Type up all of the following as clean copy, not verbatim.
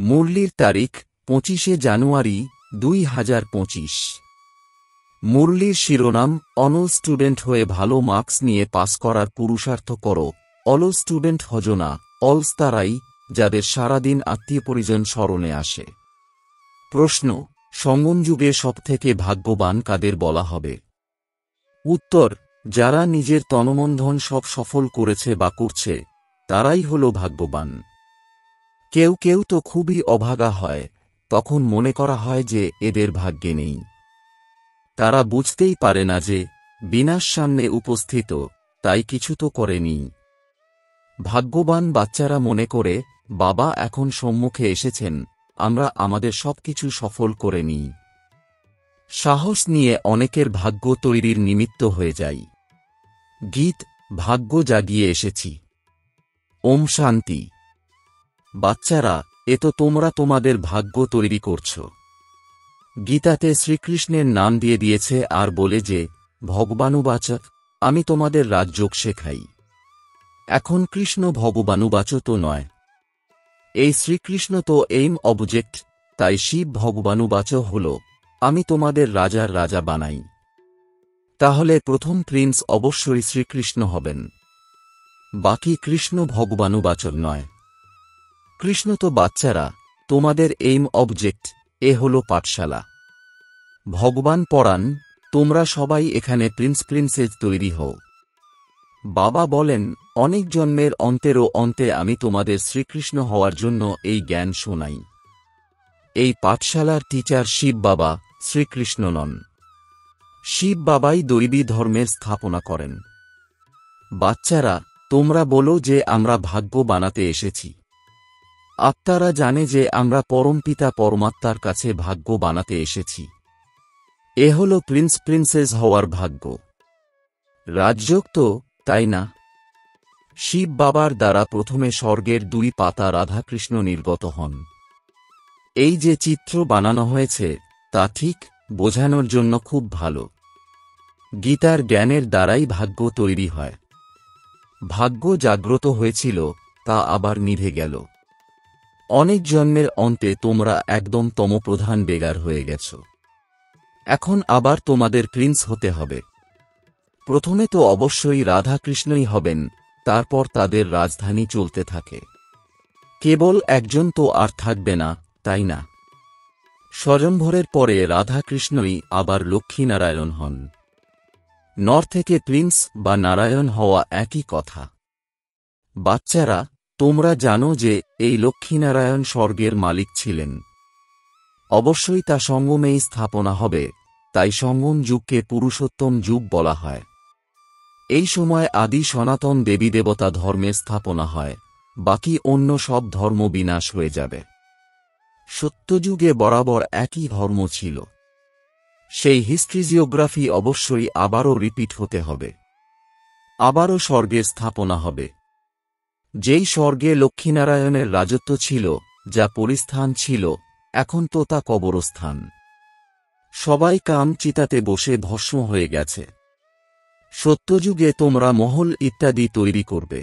মুরলির তারিখ 25শে জানুয়ারি 2025। মুরলির শিরোনাম অনল স্টুডেন্ট হয়ে ভালো মার্কস নিয়ে পাস করার পুরুষার্থ করো। অল স্টুডেন্ট হজনা অলস তারাই যাদের সারাদিন আত্মীয় পরিজন স্মরণে আসে। প্রশ্ন, সঙ্গম যুগে সবথেকে ভাগ্যবান কাদের বলা হবে? উত্তর, যারা নিজের তনমনধন সব সফল করেছে বা করছে তারাই হল ভাগ্যবান। কেউ কেউ তো খুবই অভাগা হয়, তখন মনে করা হয় যে এদের ভাগ্যে নেই। তারা বুঝতেই পারে না যে বিনাশ সামনে উপস্থিত, তাই কিছু তো করেনি। ভাগ্যবান বাচ্চারা মনে করে, বাবা এখন সম্মুখে এসেছেন, আমরা আমাদের সবকিছু সফল করে নিই। সাহস নিয়ে অনেকের ভাগ্য তৈরির নিমিত্ত হয়ে যাই। গীত, ভাগ্য জাগিয়ে এসেছি। ওম শান্তি। বাচ্চারা, এ তো তোমরা তোমাদের ভাগ্য তৈরি করছ। গীতাতে শ্রীকৃষ্ণের নাম দিয়ে দিয়েছে আর বলে যে, ভগবানুবাচক, আমি তোমাদের রাজযোগ শেখাই। এখন কৃষ্ণ ভগবানুবাচ তো নয়, এই শ্রীকৃষ্ণ তো এইম অবজেক্ট, তাই শিব ভগবানুবাচ হল, আমি তোমাদের রাজার রাজা বানাই। তাহলে প্রথম প্রিন্স অবশ্যই শ্রীকৃষ্ণ হবেন, বাকি কৃষ্ণ ভগবানুবাচক নয়। কৃষ্ণ তো বাচ্চারা, তোমাদের এইম অবজেক্ট, এ হল পাঠশালা। ভগবান পড়ান, তোমরা সবাই এখানে প্রিন্স প্রিন্সেস তৈরি হও। বাবা বলেন, অনেক জন্মের অন্তেরও অন্তে আমি তোমাদের শ্রীকৃষ্ণ হওয়ার জন্য এই জ্ঞান শোনাই। এই পাঠশালার টিচার শিব বাবা, শ্রীকৃষ্ণ নন। শিব বাবাই দৈবী ধর্মের স্থাপনা করেন। বাচ্চারা, তোমরা বলো যে আমরা ভাগ্য বানাতে এসেছি। আত্মারা জানে যে আমরা পরমপিতা পরমাত্মার কাছে ভাগ্য বানাতে এসেছি। এ হল প্রিন্স প্রিন্সেস হওয়ার ভাগ্য। রাজযোগ তো, তাই না? শিব বাবার দ্বারা প্রথমে স্বর্গের 2 পাতা রাধাকৃষ্ণ নির্গত হন। এই যে চিত্র বানানো হয়েছে তা ঠিক বোঝানোর জন্য খুব ভালো। গীতার জ্ঞানের দ্বারাই ভাগ্য তৈরি হয়। ভাগ্য জাগ্রত হয়েছিল, তা আবার নিভে গেল। অনেক জন্মের অন্তে তোমরা একদম তমপ্রধান বেগার হয়ে গেছ। এখন আবার তোমাদের প্রিন্স হতে হবে। প্রথমে তো অবশ্যই রাধাকৃষ্ণই হবেন, তারপর তাদের রাজধানী চলতে থাকে। কেবল একজন তো আর থাকবে না, তাই না? স্বয়ম্বরের পরে রাধাকৃষ্ণই আবার লক্ষ্মীনারায়ণ হন। নর থেকে প্রিন্স বা নারায়ণ হওয়া একই কথা। বাচ্চারা, তোমরা জানো যে এই লক্ষ্মীনারায়ণ স্বর্গের মালিক ছিলেন। অবশ্যই তা সঙ্গমেই স্থাপনা হবে, তাই সঙ্গম যুগকে পুরুষোত্তম যুগ বলা হয়। এই সময় আদি সনাতন দেবী দেবতা ধর্মের স্থাপনা হয়, বাকি অন্য সব ধর্ম বিনাশ হয়ে যাবে। সত্যযুগে বরাবর একই ধর্ম ছিল। সেই হিস্ট্রিজিওগ্রাফি অবশ্যই আবারও রিপিট হতে হবে। আবারও স্বর্গের স্থাপনা হবে। যেই স্বর্গে লক্ষ্মীনারায়ণের রাজত্ব ছিল, যা পরিস্থান ছিল, এখন তো তা কবরস্থান। সবাই কাম চিতাতে বসে ভস্ম হয়ে গেছে। সত্যযুগে তোমরা মহল ইত্যাদি তৈরি করবে।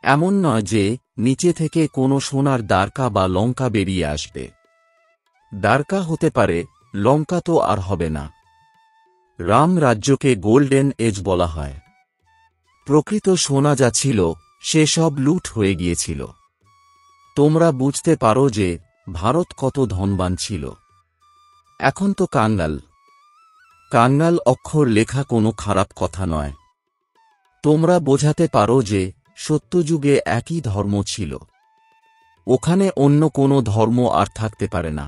এমন নয় যে নিচে থেকে কোনো সোনার দ্বারকা বা লঙ্কা বেরিয়ে আসবে। দ্বারকা হতে পারে, লঙ্কা তো আর হবে না। রাম রাজ্যকে গোল্ডেন এজ বলা হয়। প্রকৃত সোনা যা ছিল সে সব লুট হয়ে গিয়েছিল। তোমরা বুঝতে পারো যে ভারত কত ধনবান ছিল। এখন তো কাঙ্গাল। কাঙ্গাল অক্ষর লেখা কোনো খারাপ কথা নয়। তোমরা বোঝাতে পারো যে সত্যযুগে একই ধর্ম ছিল। ওখানে অন্য কোনো ধর্ম আর থাকতে পারে না।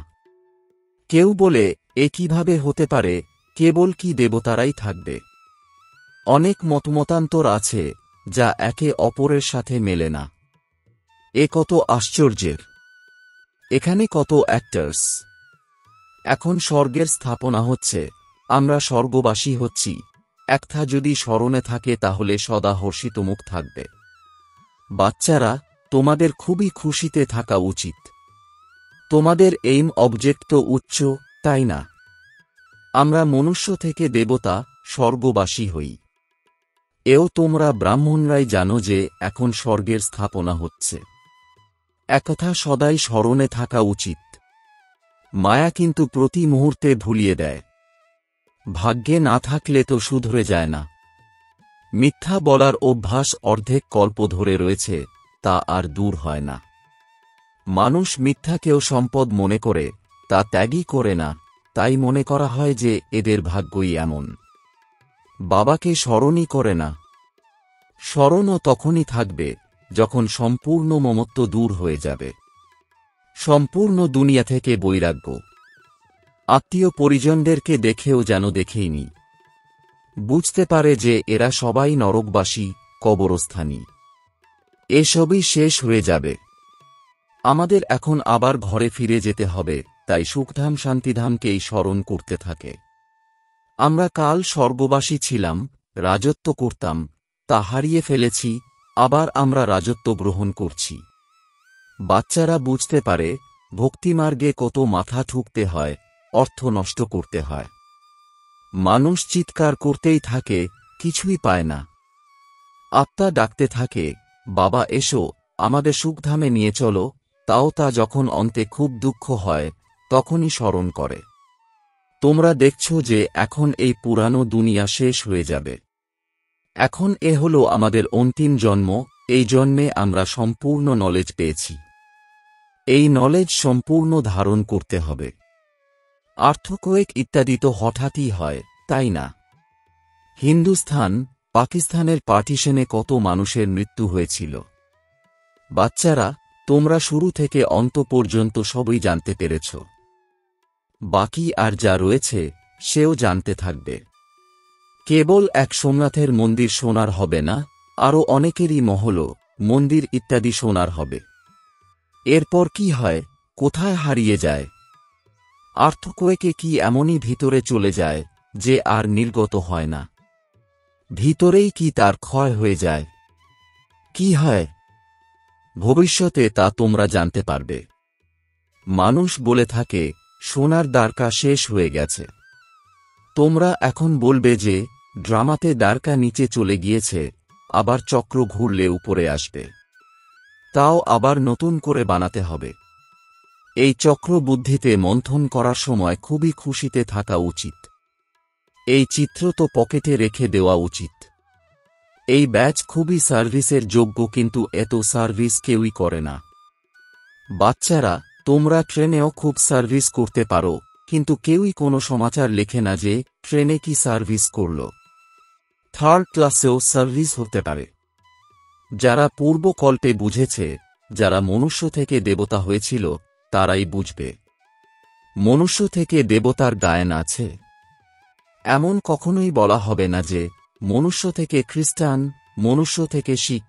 কেউ বলে, এ কিভাবে হতে পারে, কেবল কি দেবতারাই থাকবে? অনেক মতমতান্তর আছে যা একে অপরের সাথে মেলে না। এ কত আশ্চর্যের! এখানে কত অ্যাক্টার্স। এখন স্বর্গের স্থাপনা হচ্ছে, আমরা স্বর্গবাসী হচ্ছি। একটা যদি স্মরণে থাকে তাহলে সদা হর্ষিতমুখ থাকবে। বাচ্চারা, তোমাদের খুবই খুশিতে থাকা উচিত। তোমাদের এইম অবজেক্ট তো উচ্চ, তাই না? আমরা মনুষ্য থেকে দেবতা, স্বর্গবাসী হই। এও তোমরা ব্রাহ্মণরাই জানো যে এখন স্বর্গের স্থাপনা হচ্ছে। একথা সদাই স্মরণে থাকা উচিত। মায়া কিন্তু প্রতি মুহূর্তে ভুলিয়ে দেয়। ভাগ্যে না থাকলে তো শুধরে যায় না। মিথ্যা বলার অভ্যাস অর্ধেক কল্প ধরে রয়েছে, তা আর দূর হয় না। মানুষ মিথ্যাকেও সম্পদ মনে করে, তা ত্যাগই করে না, তাই মনে করা হয় যে এদের ভাগ্যই এমন। বাবাকে স্মরণই করে না। স্মরণও তখনই থাকবে যখন সম্পূর্ণ মমত্ব দূর হয়ে যাবে, সম্পূর্ণ দুনিয়া থেকে বৈরাগ্য। আত্মীয় পরিজনদেরকে দেখেও যেন দেখেইনি, বুঝতে পারে যে এরা সবাই নরকবাসী, কবরস্থানী। এসবই শেষ হয়ে যাবে। আমাদের এখন আবার ঘরে ফিরে যেতে হবে, তাই সুখধাম শান্তিধামকেই স্মরণ করতে থাকে। আমরা কাল স্বর্গবাসী ছিলাম, রাজত্ব করতাম, তা হারিয়ে ফেলেছি, আবার আমরা রাজত্ব গ্রহণ করছি। বাচ্চারা বুঝতে পারে ভক্তিমার্গে কত মাথা ঠুকতে হয়, অর্থ নষ্ট করতে হয়। মানুষ চিৎকার করতেই থাকে, কিছুই পায় না। আত্মা ডাকতে থাকে, বাবা এসো, আমাদের সুখধামে নিয়ে চলো, তাও তা যখন অন্তে খুব দুঃখ হয় তখনই স্মরণ করে। তোমরা দেখছ যে এখন এই পুরানো দুনিয়া শেষ হয়ে যাবে। এখন এ হলো আমাদের অন্তিম জন্ম, এই জন্মে আমরা সম্পূর্ণ নলেজ পেয়েছি। এই নলেজ সম্পূর্ণ ধারণ করতে হবে। আর্থকোয়েক ইত্যাদি তো হঠাৎই হয়, তাই না? হিন্দুস্থান, পাকিস্তানের পার্টিশনে কত মানুষের মৃত্যু হয়েছিল। বাচ্চারা, তোমরা শুরু থেকে অন্ত পর্যন্ত সবই জানতে পেরেছ। বাকি আর যা রয়েছে সেও জানতে থাকবে। কেবল এক সোমনাথের মন্দির সোনার হবে না, আরও অনেকেরই মহল, মন্দির ইত্যাদি সোনার হবে। এরপর কি হয়, কোথায় হারিয়ে যায়? আর্থকোয়েকে কি এমনই ভিতরে চলে যায় যে আর নির্গত হয় না? ভিতরেই কি তার ক্ষয় হয়ে যায়? কি হয় ভবিষ্যতে তা তোমরা জানতে পারবে। মানুষ বলে থাকে সোনার দ্বারকা শেষ হয়ে গেছে। তোমরা এখন বলবে যে ড্রামাতে দ্বারকা নিচে চলে গিয়েছে, আবার চক্র ঘুরলে উপরে আসবে, তাও আবার নতুন করে বানাতে হবে। এই চক্র বুদ্ধিতে মন্থন করার সময় খুবই খুশিতে থাকা উচিত। এই চিত্র তো পকেটে রেখে দেওয়া উচিত। এই ব্যাচ খুবই সার্ভিসের যোগ্য, কিন্তু এত সার্ভিস কেউই করে না। বাচ্চারা, তোমরা ট্রেনেও খুব সার্ভিস করতে পারো, কিন্তু কেউই কোনো সমাচার লেখে না যে ট্রেনে কি সার্ভিস করল। থার্ড ক্লাসেও সার্ভিস হতে পারে। যারা পূর্বকল্পে বুঝেছে, যারা মনুষ্য থেকে দেবতা হয়েছিল, তারাই বুঝবে। মনুষ্য থেকে দেবতার গায়ন আছে। এমন কখনোই বলা হবে না যে মনুষ্য থেকে খ্রিস্টান, মনুষ্য থেকে শিখ।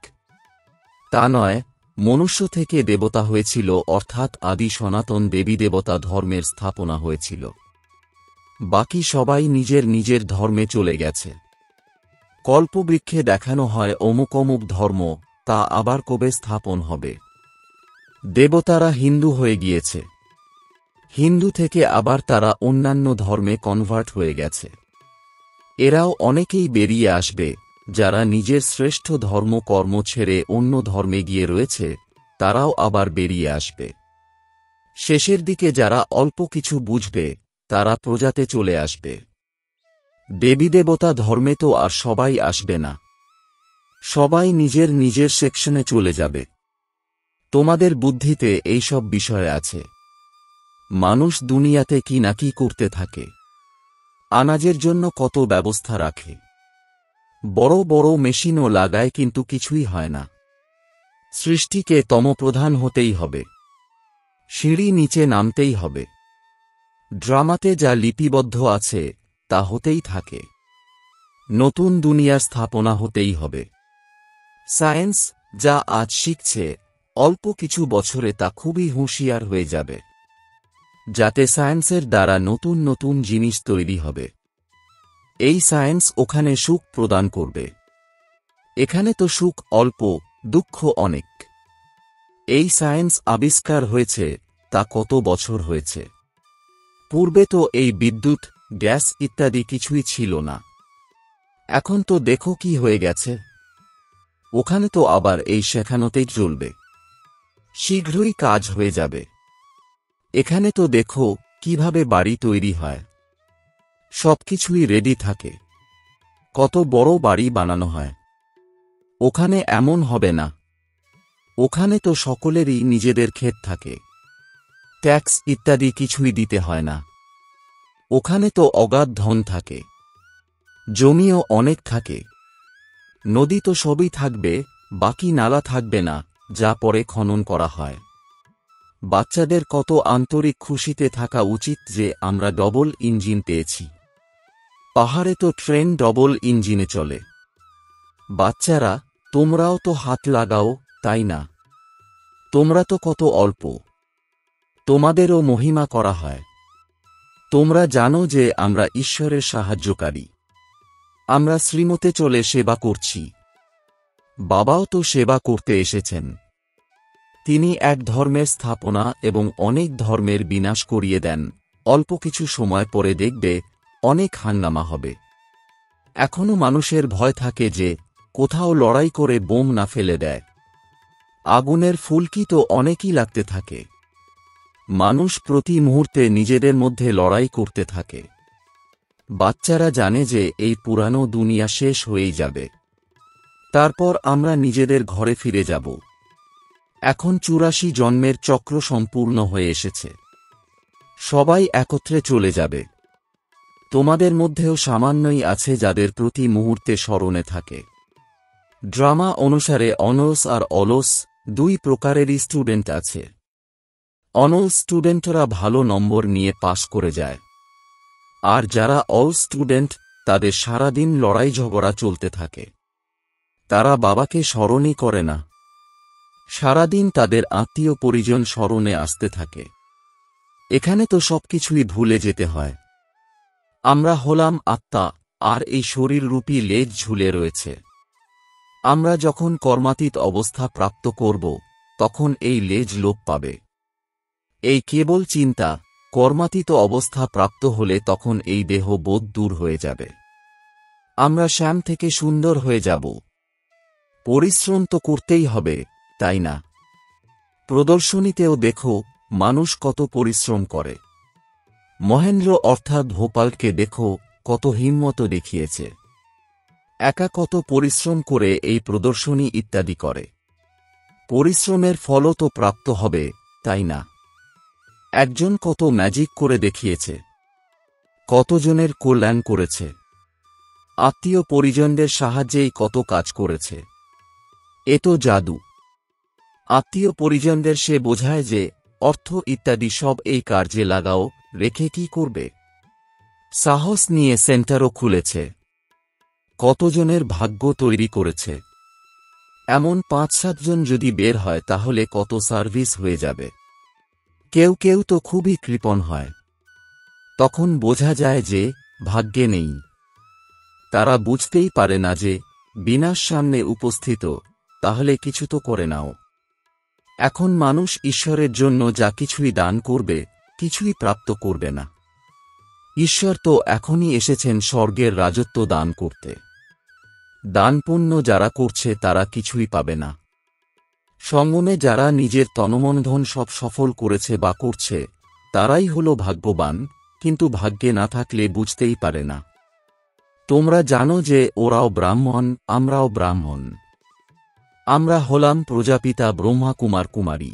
তা নয়, মনুষ্য থেকে দেবতা হয়েছিল, অর্থাৎ আদি সনাতন দেবী দেবতা ধর্মের স্থাপনা হয়েছিল। বাকি সবাই নিজের নিজের ধর্মে চলে গেছে। কল্পবৃক্ষে দেখানো হয় অমুক অমুক ধর্ম, তা আবার কবে স্থাপন হবে? দেবতারা হিন্দু হয়ে গিয়েছে, হিন্দু থেকে আবার তারা অন্যান্য ধর্মে কনভার্ট হয়ে গেছে। এরাও অনেকেই বেরিয়ে আসবে, যারা নিজের শ্রেষ্ঠ ধর্ম কর্ম ছেড়ে অন্য ধর্মে গিয়ে রয়েছে, তারাও আবার বেরিয়ে আসবে। শেষের দিকে যারা অল্প কিছু বুঝবে, তারা প্রজাতে চলে আসবে। দেবী দেবতা ধর্মে তো আর সবাই আসবে না, সবাই নিজের নিজের সেকশনে চলে যাবে। তোমাদের বুদ্ধিতে এইসব বিষয় আছে। মানুষ দুনিয়াতে কি না কি করতে থাকে। আনাজের জন্য কত ব্যবস্থা রাখে, বড় বড় মেশিনও লাগায়, কিন্তু কিছুই হয় না। সৃষ্টিকে তমপ্রধান হতেই হবে, সিঁড়ি নিচে নামতেই হবে। ড্রামাতে যা লিপিবদ্ধ আছে তা হতেই থাকে। নতুন দুনিয়ার স্থাপনা হতেই হবে। সায়েন্স যা আজ শিখছে, অল্প কিছু বছরে তা খুবই হুঁশিয়ার হয়ে যাবে, যাতে সায়েন্সের দ্বারা নতুন নতুন জিনিস তৈরি হবে। এই সায়েন্স ওখানে সুখ প্রদান করবে। এখানে তো সুখ অল্প, দুঃখ অনেক। এই সায়েন্স আবিষ্কার হয়েছে তা কত বছর হয়েছে। পূর্বে তো এই বিদ্যুৎ, গ্যাস ইত্যাদি কিছুই ছিল না। এখন তো দেখো কি হয়ে গেছে। ওখানে তো আবার এই শেখানোতেই চলবে। শীঘ্রই কাজ হয়ে যাবে। এখানে তো দেখো কিভাবে বাড়ি তৈরি হয়, সবকিছুই রেডি থাকে। কত বড় বাড়ি বানানো হয়। ওখানে এমন হবে না। ওখানে তো সকলেরই নিজেদের ক্ষেত থাকে, ট্যাক্স ইত্যাদি কিছুই দিতে হয় না। ওখানে তো অগাধ ধন থাকে, জমিও অনেক থাকে। নদী তো সবই থাকবে, বাকি নালা থাকবে না, যা পরে খনন করা হয়। বাচ্চাদের কত আন্তরিক খুশিতে থাকা উচিত যে আমরা ডবল ইঞ্জিন পেয়েছি। পাহাড়ে তো ট্রেন ডবল ইঞ্জিনে চলে। বাচ্চারা, তোমরাও তো হাত লাগাও, তাই না? তোমরা তো কত অল্প, তোমাদেরও মহিমা করা হয়। তোমরা জানো যে আমরা ঈশ্বরের সাহায্যকারী। আমরা শ্রীমতে চলে সেবা করছি। বাবাও তো সেবা করতে এসেছেন। তিনি এক ধর্মের স্থাপনা এবং অনেক ধর্মের বিনাশ করিয়ে দেন। অল্প কিছু সময় পরে দেখবে অনেক হাঙ্গামা হবে। এখনো মানুষের ভয় থাকে যে কোথাও লড়াই করে বোম না ফেলে দেয়। আগুনের ফুলকি তো অনেকই লাগতে থাকে। মানুষ প্রতি মুহূর্তে নিজেদের মধ্যে লড়াই করতে থাকে। বাচ্চারা জানে যে এই পুরানো দুনিয়া শেষ হয়েই যাবে। তারপর আমরা নিজেদের ঘরে ফিরে যাব। এখন ৮৪ জন্মের চক্র সম্পূর্ণ হয়ে এসেছে। সবাই একত্রে চলে যাবে। তোমাদের মধ্যেও সামান্যই আছে যাদের প্রতি মুহূর্তে স্মরণে থাকে। ড্রামা অনুসারে অনলস আর অলস দুই প্রকারেরই স্টুডেন্ট আছে। অনল স্টুডেন্টরা ভালো নম্বর নিয়ে পাস করে যায়, আর যারা অল স্টুডেন্ট তাদের সারাদিন লড়াই ঝগড়া চলতে থাকে। তারা বাবাকে স্মরণই করে না। সারাদিন তাদের আত্মীয় পরিজন স্মরণে আসতে থাকে। এখানে তো সবকিছুই ভুলে যেতে হয়। আমরা হলাম আত্মা, আর এই শরীররূপী লেজ ঝুলে রয়েছে। আমরা যখন কর্মাতীত অবস্থা প্রাপ্ত করব, তখন এই লেজ লোপ পাবে। এই কেবল চিন্তা, কর্মাতীত অবস্থা প্রাপ্ত হলে তখন এই দেহ বোধ দূর হয়ে যাবে। আমরা শ্যাম থেকে সুন্দর হয়ে যাব। পরিশ্রম তো করতেই হবে, তাই না? প্রদর্শনীতেও দেখো মানুষ কত পরিশ্রম করে। মহেন্দ্র অর্থাৎ ভোপালকে দেখো কত হিম্মত দেখিয়েছে। একা কত পরিশ্রম করে এই প্রদর্শনী ইত্যাদি করে। পরিশ্রমের ফলও তো প্রাপ্ত হবে, তাই না? একজন কত ম্যাজিক করে দেখিয়েছে, কতজনের কল্যাণ করেছে, আত্মীয় পরিজনদের সাহায্যেই কত কাজ করেছে। এ তো জাদু। আত্মীয় পরিজনদের সে বোঝায় যে অর্থ ইত্যাদি সব এই কার্যে লাগাও, রেখে কি করবে? সাহস নিয়ে সেন্টারও খুলেছে। কতজনের ভাগ্য তৈরি করেছে। এমন ৫-৭ জন যদি বের হয় তাহলে কত সার্ভিস হয়ে যাবে। কেউ কেউ তো খুবই কৃপণ হয়। তখন বোঝা যায় যে ভাগ্যে নেই। তারা বুঝতেই পারে না যে বিনাশ সামনে উপস্থিত, তাহলে কিছু তো করে নাও। এখন মানুষ ঈশ্বরের জন্য যা কিছুই দান করবে, কিছুই প্রাপ্ত করবে না। ঈশ্বর তো এখনই এসেছেন স্বর্গের রাজত্ব দান করতে। দান পুণ্য যারা করছে তারা কিছুই পাবে না। সঙ্গমে যারা নিজের তনমনধন সব সফল করেছে বা করছে, তারাই হল ভাগ্যবান, কিন্তু ভাগ্যে না থাকলে বুঝতেই পারে না। তোমরা জানো যে ওরাও ব্রাহ্মণ, আমরাও ব্রাহ্মণ। আমরা হলাম প্রজাপিতা ব্রহ্মা কুমার কুমারী।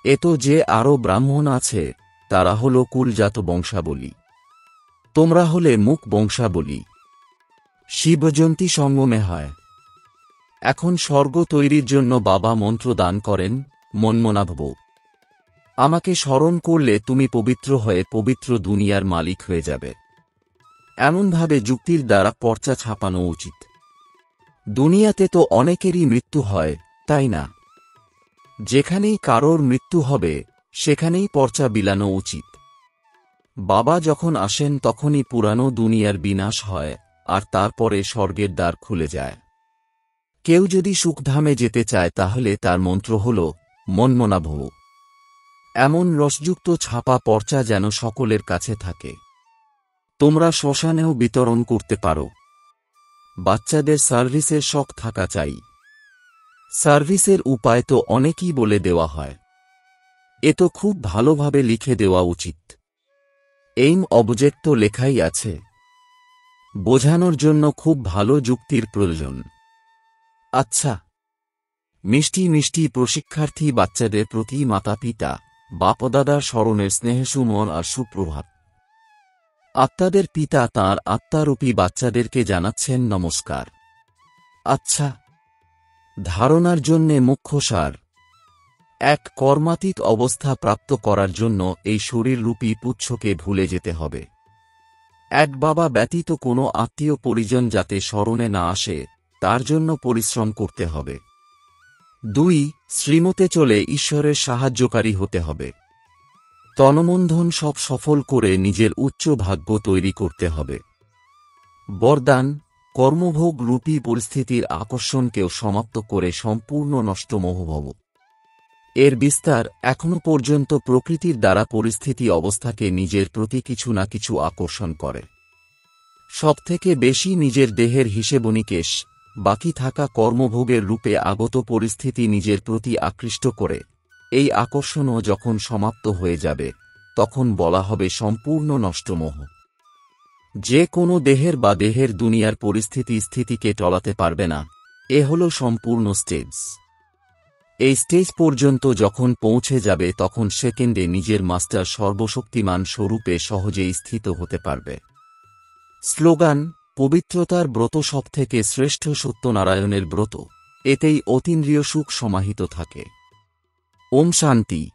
এ তো যে আরও ব্রাহ্মণ আছে, তারা হল কুলজাত বংশাবলী। তোমরা হলে মুখ বংশাবলী। শিবজয়ন্তী সঙ্গমে হয়। এখন স্বর্গ তৈরির জন্য বাবা মন্ত্র দান করেন, মনমনা ভব। আমাকে স্মরণ করলে তুমি পবিত্র হয়ে পবিত্র দুনিয়ার মালিক হয়ে যাবে। এমনভাবে যুক্তির দ্বারা পর্চা ছাপানো উচিত। দুনিয়াতে তো অনেকেরই মৃত্যু হয়, তাই না? যেখানেই কারোর মৃত্যু হবে সেখানেই পর্চা বিলানো উচিত। বাবা যখন আসেন তখনই পুরানো দুনিয়ার বিনাশ হয়, আর তারপরে স্বর্গের দ্বার খুলে যায়। কেউ যদি সুখধামে যেতে চায় তাহলে তার মন্ত্র হল মনমনা ভব। এমন রসযুক্ত ছাপা পর্চা যেন সকলের কাছে থাকে। তোমরা শ্মশানেও বিতরণ করতে পারো। বাচ্চাদের সার্ভিসের শখ থাকা চাই। সার্ভিসের উপায় তো অনেকই বলে দেওয়া হয়। এ তো খুব ভালোভাবে লিখে দেওয়া উচিত। এইম অবজেক্ট তো লেখাই আছে। বোঝানোর জন্য খুব ভালো যুক্তির প্রয়োজন। আচ্ছা, মিষ্টি মিষ্টি প্রশিক্ষার্থী বাচ্চাদের প্রতি মাতাপিতা বাপদাদার স্মরণের স্নেহসুমন আর সুপ্রভাত। আত্মাদের পিতা তাঁর আত্মারূপী বাচ্চাদেরকে জানাচ্ছেন নমস্কার। আচ্ছা, ধারণার জন্যে মুখ্য সার। এক কর্মাতীত অবস্থা প্রাপ্ত করার জন্য এই শরীররূপী পুচ্ছকে ভুলে যেতে হবে। এক বাবা ব্যতীত কোনো আত্মীয় পরিজন যাতে স্মরণে না আসে তার জন্য পরিশ্রম করতে হবে। 2. শ্রীমতে চলে ঈশ্বরের সাহায্যকারী হতে হবে। তনমন্ধন সব সফল করে নিজের উচ্চ ভাগ্য তৈরি করতে হবে। বরদান, কর্মভোগ রূপী পরিস্থিতির আকর্ষণকেও সমাপ্ত করে সম্পূর্ণ নষ্ট মোহভব। এর বিস্তার এখনো পর্যন্ত প্রকৃতির দ্বারা পরিস্থিতি অবস্থাকে নিজের প্রতি কিছু না কিছু আকর্ষণ করে। সবথেকে বেশি নিজের দেহের হিসেবনিকেশ, বাকি থাকা কর্মভোগের রূপে আগত পরিস্থিতি নিজের প্রতি আকৃষ্ট করে। এই আকর্ষণও যখন সমাপ্ত হয়ে যাবে তখন বলা হবে সম্পূর্ণ নষ্টমোহ। যে কোনো দেহের বা দেহের দুনিয়ার পরিস্থিতি স্থিতিকে টলাতে পারবে না। এ হল সম্পূর্ণ স্টেজ। এই স্টেজ পর্যন্ত যখন পৌঁছে যাবে তখন সেকেন্ডে নিজের মাস্টার সর্বশক্তিমান স্বরূপে সহজেই স্থিত হতে পারবে। স্লোগান, পবিত্রতার ব্রত সবথেকে শ্রেষ্ঠ সত্যনারায়ণের ব্রত। এতেই অতীন্দ্রিয় সুখ সমাহিত থাকে। ওম শান্তি।